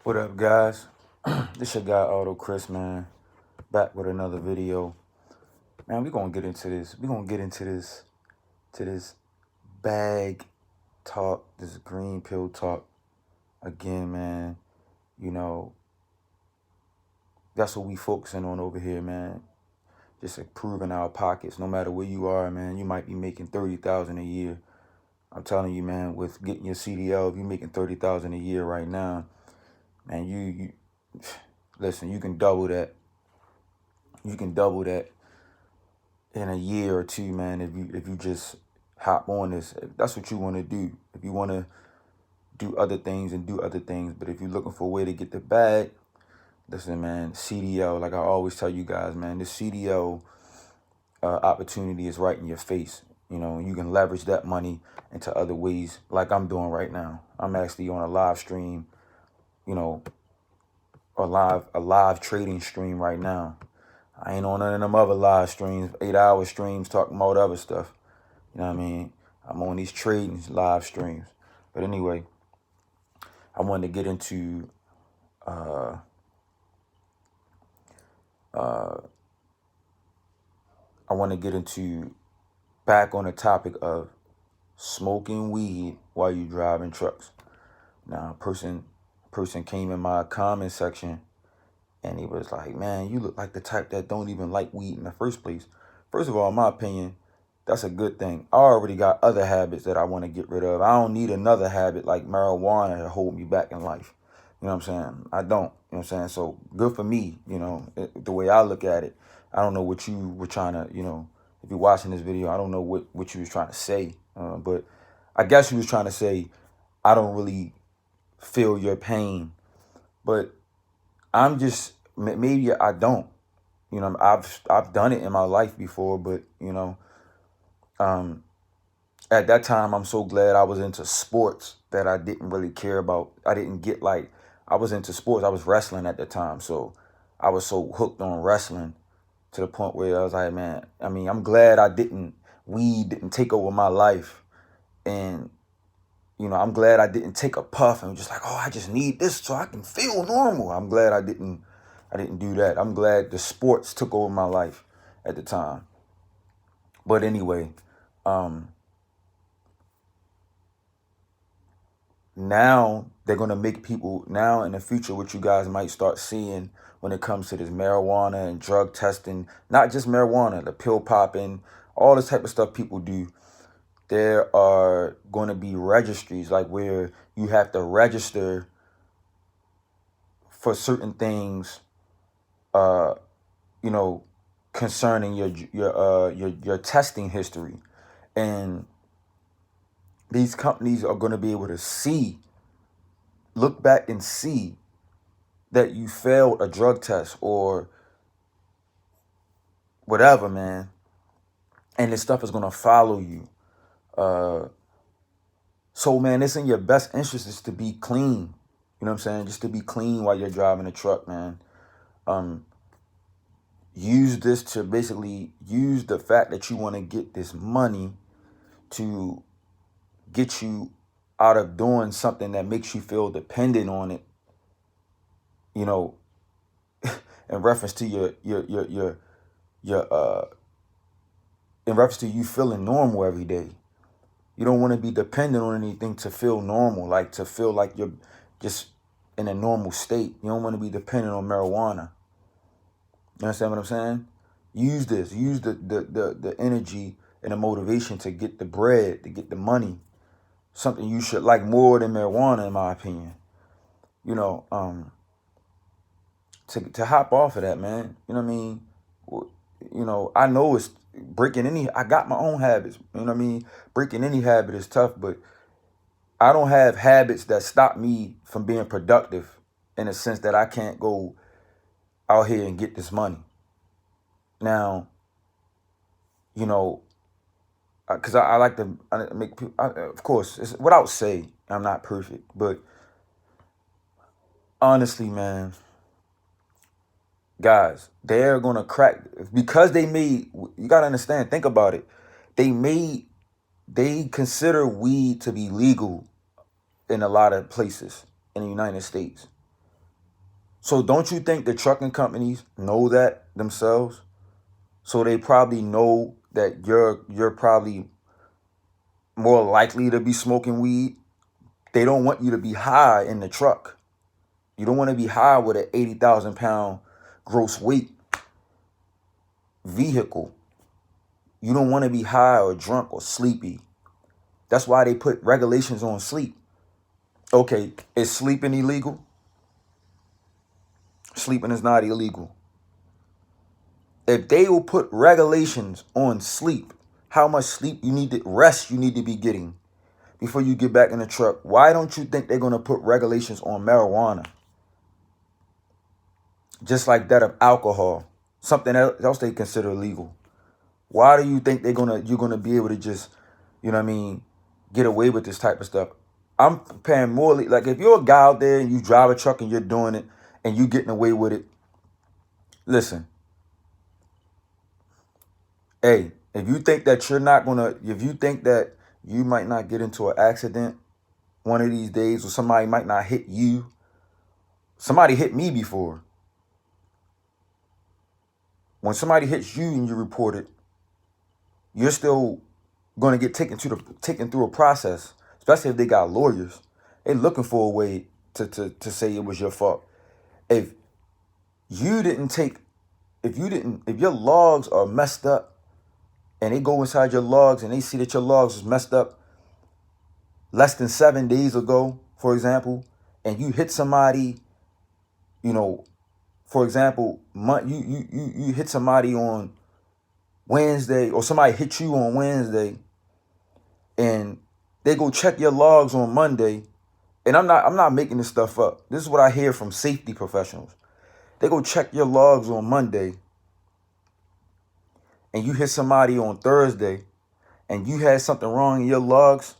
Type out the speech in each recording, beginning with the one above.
What up, guys? This your guy Auto Chris, man. Back with another video. Man, we gonna get into this. We gonna get into this bag talk, this green pill talk again, man. You know, that's what we focusing on over here, man. Just improving our pockets. No matter where you are, man, you might be making 30,000 a year. I'm telling you, man, with getting your CDL, if you're making 30,000 a year right now, man, you listen, you can double that. You can double that in a year or two, man, if you just hop on this. If that's what you want to do. If you want to do other things and do other things, but if you're looking for a way to get the bag, listen, man, CDL, like I always tell you guys, man, this CDL opportunity is right in your face. You know, you can leverage that money into other ways, like I'm doing right now. I'm actually on a live stream, you know, a live trading stream right now. I ain't on none of them other live streams, 8-hour streams talking about other stuff. You know what I mean? I'm on these trading live streams. But anyway, I wanted to get into back on the topic of smoking weed while you driving trucks. Now, person came in my comment section and he was like, "Man, you look like the type that don't even like weed in the first place." First of all, in my opinion, that's a good thing. I already got other habits that I want to get rid of. I don't need another habit like marijuana to hold me back in life. You know what I'm saying? I don't. You know what I'm saying? So good for me, you know, the way I look at it. I don't know what you were trying to, you know, if you're watching this video, I don't know what you was trying to say. But I guess you was trying to say, I don't really feel your pain. But I'm just, maybe I don't. You know, I've done it in my life before, but, you know, at that time, I'm so glad I was into sports that I didn't really care about. I didn't get like, I was into sports. I was wrestling at the time. So I was so hooked on wrestling to the point where I was like, man, I mean, I'm glad weed didn't take over my life. And, you know, I'm glad I didn't take a puff and just like, oh, I just need this so I can feel normal. I'm glad I didn't do that. I'm glad the sports took over my life at the time. But anyway, now they're going to make people, now in the future, what you guys might start seeing when it comes to this marijuana and drug testing, not just marijuana, the pill popping, all this type of stuff people do. There are going to be registries like where you have to register for certain things, you know, concerning your testing history. And these companies are going to be able to look back and see that you failed a drug test or whatever, man. And this stuff is going to follow you. So, man, it's in your best interest is to be clean. You know what I'm saying? Just to be clean while you're driving a truck, man. Use this to basically use the fact that you want to get this money to get you out of doing something that makes you feel dependent on it, you know, in reference to in reference to you feeling normal every day. You don't want to be dependent on anything to feel normal, like to feel like you're just in a normal state. You don't want to be dependent on marijuana. You understand what I'm saying? Use this. Use the energy and the motivation to get the bread, to get the money. Something you should like more than marijuana, in my opinion. You know, to hop off of that, man. You know what I mean? You know, I know it's I got my own habits. You know what I mean? Breaking any habit is tough, but I don't have habits that stop me from being productive in a sense that I can't go out here and get this money. Now, you know, because I like to make people, of course, it's, without say, I'm not perfect, but honestly, man, guys, they're going to crack because you got to understand, think about it. They consider weed to be legal in a lot of places in the United States. So don't you think the trucking companies know that themselves? So they probably know that you're probably more likely to be smoking weed. They don't want you to be high in the truck. You don't want to be high with an 80,000 pound gross weight vehicle. You don't want to be high or drunk or sleepy. That's why they put regulations on sleep. Okay, is sleeping illegal? Sleeping is not illegal. If they will put regulations on sleep, how much sleep you need to rest you need to be getting before you get back in the truck, why don't you think they're going to put regulations on marijuana? Just like that of alcohol, something else they consider illegal. Why do you think you're gonna be able to just, you know what I mean, get away with this type of stuff? I'm paying more, like if you're a guy out there and you drive a truck and you're doing it and you getting away with it, listen, hey, if you think that you might not get into an accident one of these days, or somebody might not hit you, somebody hit me before. When somebody hits you and you report it, you're still going to get taken through a process, especially if they got lawyers. They're looking for a way to say it was your fault. If your logs are messed up and they go inside your logs and they see that your logs was messed up less than 7 days ago, for example, and you hit somebody, for example, you hit somebody on Wednesday, or somebody hit you on Wednesday, and they go check your logs on Monday, and I'm not making this stuff up. This is what I hear from safety professionals. They go check your logs on Monday, and you hit somebody on Thursday, and you had something wrong in your logs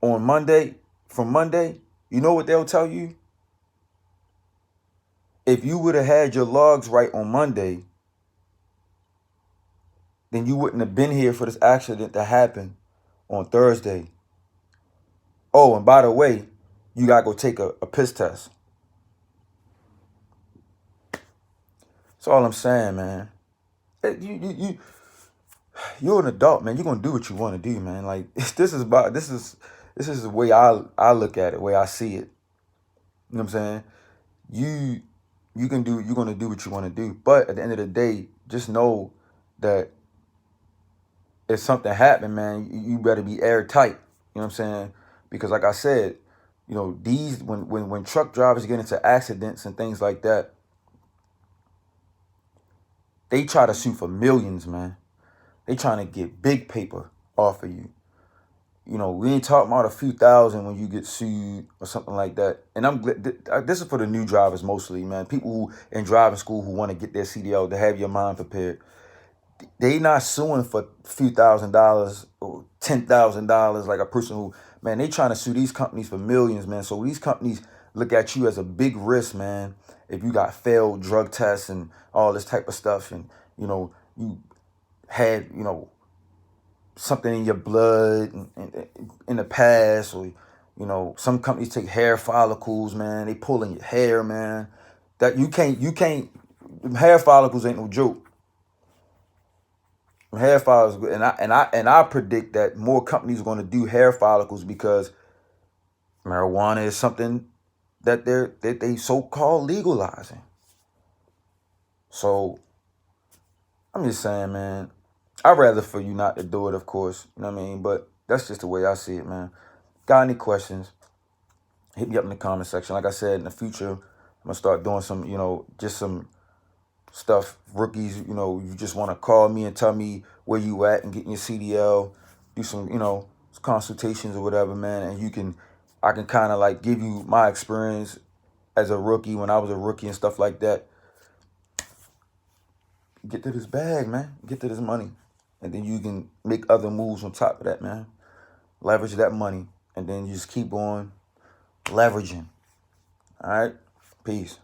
on Monday, from Monday, you know what they'll tell you? If you would have had your logs right on Monday, then you wouldn't have been here for this accident that happened on Thursday. Oh, and by the way, you got to go take a piss test. That's all I'm saying, man. You're an adult, man. You're going to do what you want to do, man. Like, this is the way I look at it, the way I see it. You know what I'm saying? You're going to do what you want to do. But at the end of the day, just know that if something happened, man, you better be airtight. You know what I'm saying? Because like I said, these when truck drivers get into accidents and things like that, they try to sue for millions, man. They trying to get big paper off of you. We ain't talking about a few thousand when you get sued or something like that. And this is for the new drivers mostly, man. People who in driving school who want to get their CDL, to have your mind prepared. They not suing for a few $1,000s or $10,000 like a person who, man, they trying to sue these companies for millions, man. So these companies look at you as a big risk, man. If you got failed drug tests and all this type of stuff, and you had something in your blood in the past, or some companies take hair follicles, man. They pulling your hair, man. That you can't hair follicles ain't no joke. Hair follicles, and I predict that more companies are going to do hair follicles because marijuana is something that they so-called legalizing. So I'm just saying, man, I'd rather for you not to do it, of course. You know what I mean? But that's just the way I see it, man. Got any questions? Hit me up in the comment section. Like I said, in the future, I'm gonna start doing some, just some stuff. Rookies, you just want to call me and tell me where you at and getting your CDL, do some, consultations or whatever, man. And I can kind of like give you my experience as a rookie, when I was a rookie and stuff like that. Get to this bag, man. Get to this money. And then you can make other moves on top of that, man. Leverage that money. And then you just keep on leveraging. All right? Peace.